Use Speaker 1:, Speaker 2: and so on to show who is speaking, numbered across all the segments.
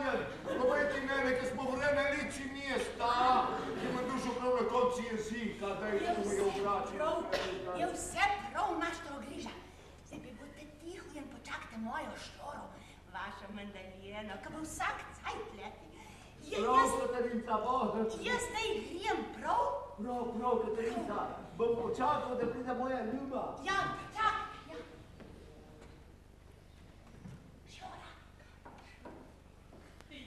Speaker 1: Anja, povejte mene, ker smo vreme liči mesta, ki ima dušo prav na konci jezika, da je tu je obračil.
Speaker 2: Je vse prav, maštro Griža. Zdaj bi bodite tiho in počakajte mojo štoro, vašo mandarijeno, ki bo vsak cajt leti.
Speaker 1: Prav, Katarinca, bo.
Speaker 2: Jaz zdaj grijem, prav?
Speaker 1: Prav, Katarinca, bom počakal, da pride moja ljuba.
Speaker 2: Ja, čakaj, ja. Šora.
Speaker 1: Si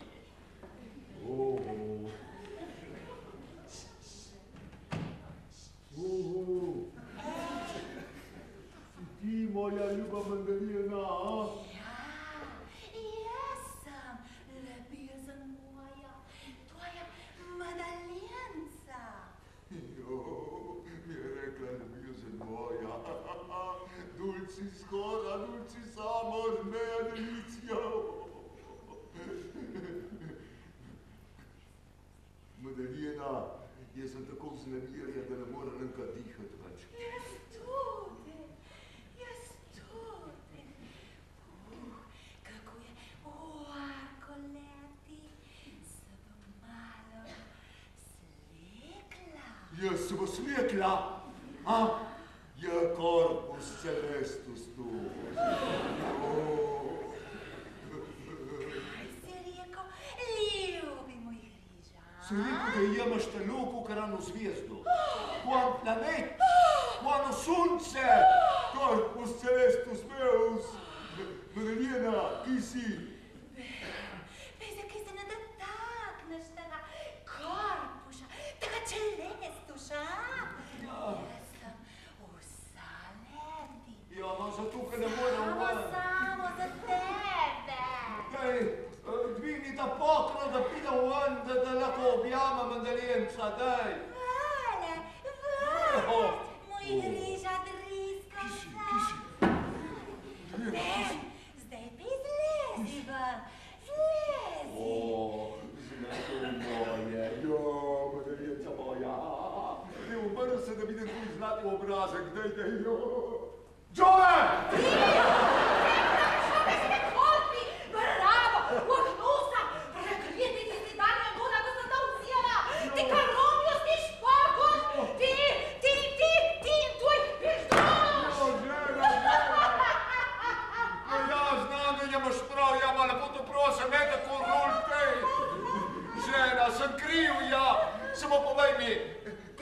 Speaker 1: ti moja ljuba mandarijena, a?
Speaker 2: Jaz sem ljubezen moja, tvoja Madaljenca.
Speaker 1: Mi je rekla ljubezen moja. Dulci skora, dulci samo, meja delicija. Madarijena, jaz sem tako vznemirjen, da ne morem nekaj dihati več.
Speaker 2: Jaz tudi. Kako je orko leti, se bo malo slekla.
Speaker 1: Jaz se bo slekla, a? Je corpus celestus tu.
Speaker 2: Kaj si rekel, ljubi moj Griža?
Speaker 1: Si rekel, da imaš telo kukarano zvezdo. Quam planet, quam sunce, corpus celestus meus. Madarijena, ki si?
Speaker 2: Veš, zakaj se ne dotakneš tega korpuša, tega čelestuša? Jaz sem vsa leti.
Speaker 1: Ja, no, zato, ker ne morem ven.
Speaker 2: Samo za tebe.
Speaker 1: Daj, dvigni ta pokro, da pridem ven, da lahko objamem mandarijenca, daj.
Speaker 2: Vale, moj Griža driska se.
Speaker 1: Ki si?
Speaker 2: Zdaj pa izlezi ven, zlezi.
Speaker 1: Zlato moje, mandarijenca moja. Ne umrl se, da vidim tvoj zlati obrazek, daj, jo. Džove!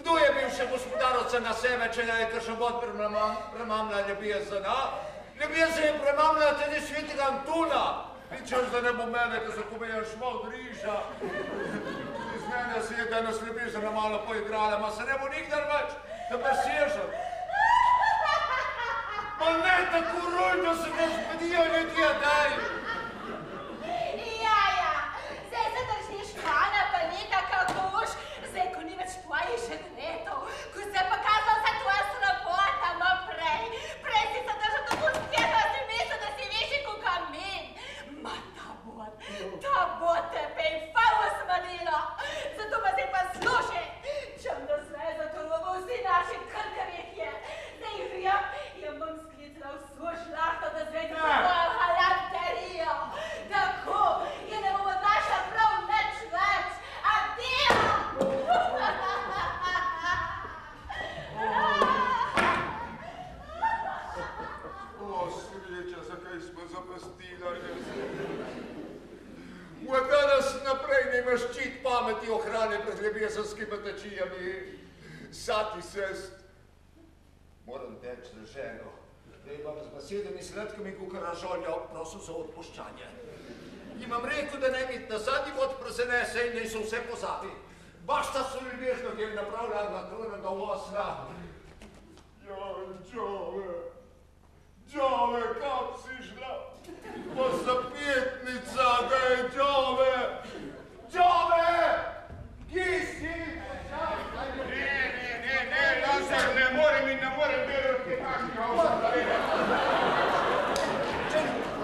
Speaker 1: Kdo je bil še gospodaroca na sebe, če je kakšen bod premamla ljubezen, a? Ljubezen je premamla tudi svetega Antuna. Pričaš, da ne bo mene, ko se pomejem šmal Griža. Iz mene se je danes ljubezen malo poigrala, ma se ne bo nikdar več, da presežem. Ma ne tako ruj, da se ne spedijo ljudje, daj.
Speaker 2: Jaja, zdaj se držiš pana, pa nekako koš. Zdaj, ko ni več tvojih šedletov, ko se je pokazal za tvoja srabota, ma prej. Prej si se držal tako spjeta, si mislil, da si višji kot kamen. Ma ta bod tebe je fao smanilo. Zato pa si pa slušaj, čemno sve za to lovo vsi naši krkarjih je. Zdaj vjem, jim bom sklicala vso šlahto, da zvedi tvojo halanterijo. Tako, je ne bomo našla prav nič več. Adio!
Speaker 1: O, sreča, zakaj smo zapustila Od danes naprej ne imaš ščit pameti ohrane pred ljubezenskimi tečijami. Sati sest. Moram teč za ženo, da imam z besedami sladkami kukara žolja prosil za odpuščanje. Imam rekel, da ne mit na zadnji vod prezenese in ne so vse pozabi. Baš ta so ljubežno, ki je napravljala na krvnega osla. Džove, kam si šla? Pa zapjetnica, da je Džove! Džove! Kje si?
Speaker 3: Ne, Lazar, ne morem verjeti takšnega osla.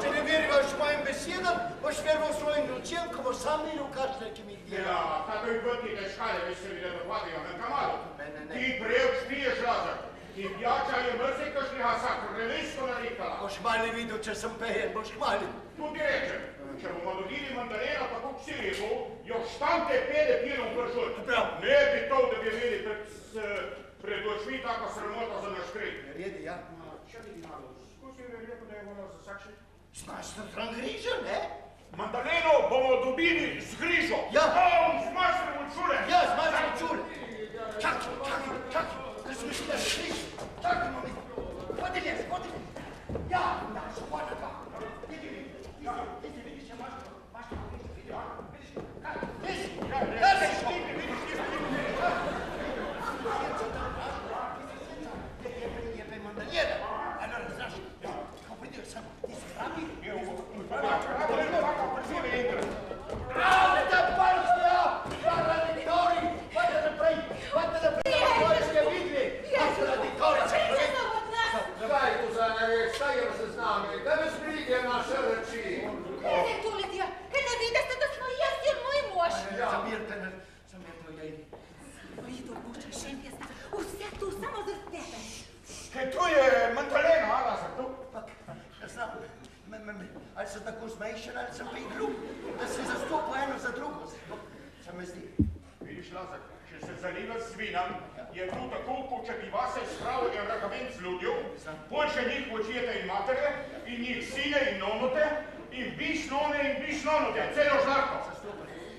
Speaker 4: Če ne veriš mojim besedam, boš veril svojim lučem, ko boš sam videl, kakšne, ki mi jih dela.
Speaker 3: Ja, tako je vrti teškale, veš se mi da dohvatijo, ne kamalo.
Speaker 4: Ne.
Speaker 3: Ti preveč piješ, Lazar. Ti piačajo mrzikašnjega sakralisko narikala.
Speaker 4: Boš mali videl, če sem pejen, boš mali.
Speaker 3: Tudi rečem, če bomo dobili Mandalena, tako k si rekel, jo štante pede pirom pršut.
Speaker 4: Prav.
Speaker 3: Ne bi to, da bi imeli pred očmi taka sramota za naš krik.
Speaker 4: Redi, ja.
Speaker 3: Če bi malo, skusi mi rekel, da je ono za sakši?
Speaker 4: Smažno frangriža, ne?
Speaker 3: Mandaleno bomo dobili z grižo.
Speaker 4: Ja.
Speaker 3: Zmažno od čule.
Speaker 4: Ja, smažno čule. Čakaj. Da smo šli na griž. Čakaj, mami. Vodi les. Ja, škoda ga. Vidi, vidiš, ja, mašno grižo, vidi. Vidiš, kaj? Jebe Mandaljena. Allora, znaš, kako pridio sam, ti si rabi? Da partija! Paradiktori! Vate naprej, vojske vidvi! Paradiktori!
Speaker 1: Kaj tu za neveč, šta je se z nami? Da me sprige naše reči.
Speaker 2: Kaj je tu, Lidija? Kaj ne vidite, da smo jaz in moj mož?
Speaker 4: Zamirte, jej.
Speaker 2: Vidu, buča, šempjesta, vse tu samo za tebe.
Speaker 3: Kaj to je Mandalena, ala za to?
Speaker 4: Ja znam, ali sem tako zmejšen, ali sem pa i glup, da se zastopa eno za drugo. Se me zdi.
Speaker 3: Vidiš, Lazar, če se zaliva s vinom, je to tako, kot če bi vase spravil en rakavenc ljudjo, boljše njih očete in matere, in njih sine in nonote, in biš none in biš nonote, celo žarko.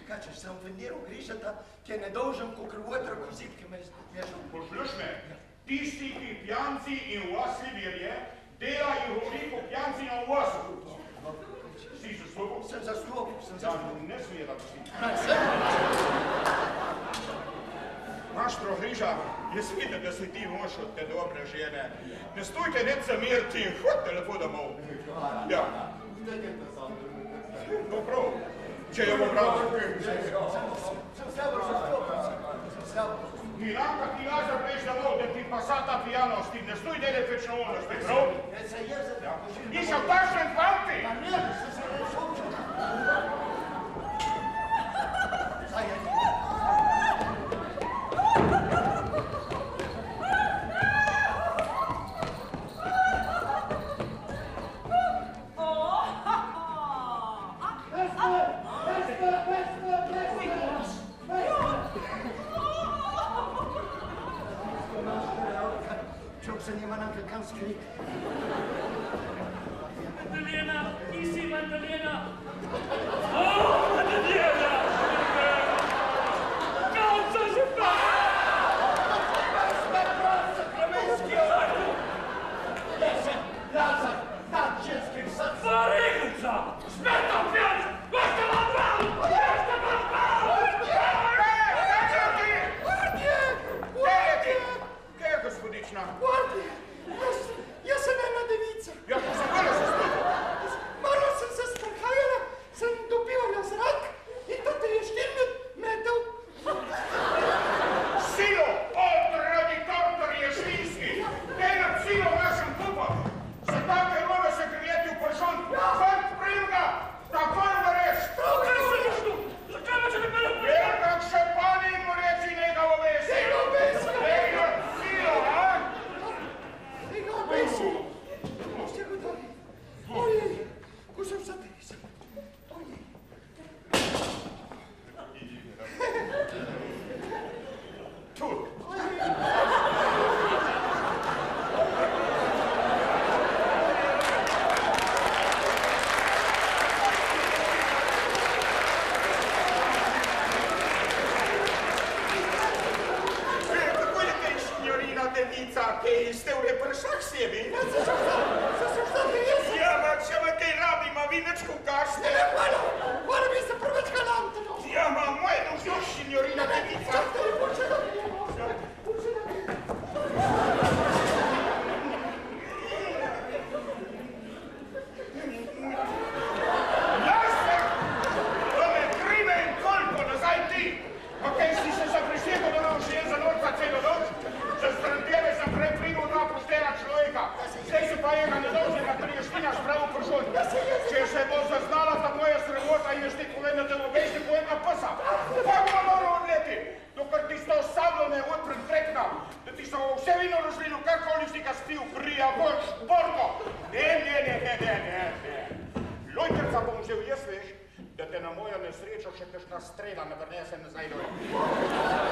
Speaker 4: Kaj, če sem vendiral grižata, ki je nedolžen, ko krvotra kozitke me zmešal.
Speaker 3: Posluš me, tisti, ki pijanci in vasli virje, dela in govori po pijanci na vasu. Si zastopil?
Speaker 4: Sem zastopil.
Speaker 3: Ne smije da si.
Speaker 4: Sem.
Speaker 3: Maštro Hriža, jaz vidim, da si ti mož od te dobre žene. Ne stojte net zamirti in hodite lepo domov. Ja. No prav, če jo bom prav.
Speaker 4: Sem sebo zastopil.
Speaker 3: Milanka ti Lazar veš domov, da ti pa sa ta pijanost in ne stoj delet več na onosti, prav?
Speaker 4: Ne se jaz za...
Speaker 3: Ti še v takšnem kvanti?
Speaker 4: Pa ne, sem se ne šopčil. Zdaj je.
Speaker 5: Magdalena, ti si Magdalena! Oh, Magdalena! Cazzo si fa? Fareglica! Smetta piano! Basta la bravo! Basta la bravo!
Speaker 3: Kaj je, gospodična?
Speaker 4: Jaz sem ena devica.
Speaker 3: Ja, to se gore se stoji.
Speaker 4: Malo sem se sprehajala, sem dobivala zrak in to 3-4 minut metal.
Speaker 3: Silo, odraditor je švinski. Ena silo v našem kupu. Za take robe se krijeti v pršon. Fakt primga, takoj ga reš.
Speaker 5: Kaj se je što? Zakaj me če ne pele pele?
Speaker 3: Jer kak še pani mu reči njega obesi.
Speaker 4: Njega obesi.
Speaker 3: Ejno, silo, a?
Speaker 4: Njega obesi. Ste gotovi? Ojej, ko sem zatesan. Ojej.
Speaker 3: Tu. Che steure pršak sebi? Ja, ma če me kaj rabi, ma vi neč kukašte.
Speaker 4: Moram bi se preveč galantno.
Speaker 3: Ja, ma moj dušo, signorina Devica. Jasne, to me krime in kolpo nazaj ti. Ma kaj si se zaprištekel, da nam še za norca celo noč? Za strandjeve sem prej prigel dva postela človeka. Zdaj se pa ega nedolžnega trieština spravil pršon. Če se bo zaznala ta moja sramota in ti povem, da te obesi tvojega psa. Pa bo moral odleti, dokar ti sto sablo ne odpred trekna, da ti so vse vino razlilo, karkoli hotel jaz veš, da te na mojo nesrečo še kakšna strela ne prinese nazaj dol.